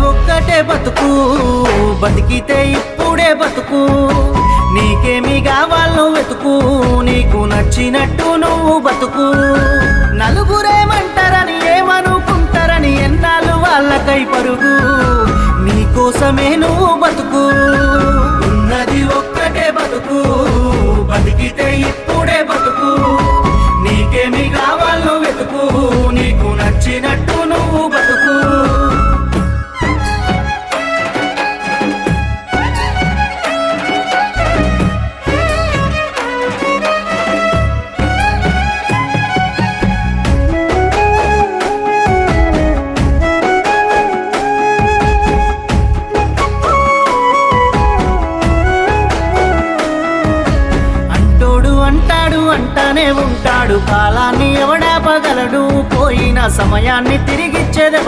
ఒక్కటే బతుకు, బతికితే ఇప్పుడే బతుకు. నీకేమి కావాలో వెతుకు, నీకు నచ్చినట్టు నువ్వు బతుకు. నలుగురేమంటారని ఏమనుకుంటారని ఎన్నాళ్ళు వాళ్ళకై పరుగు. నీకోసమే నువ్వు బతుకు. ఉన్నది ఒక్కటే బతుకు, బతికితే ఇప్పుడే బతుకు. నీకేమి కావాలో వెతుకు, నీకు నచ్చినట్టు నువ్వు బతుకు. అంటానే ఉంటాడు, కాలాన్ని ఎవడాపగలడు, పోయిన సమయాన్ని తిరిగిచ్చేదే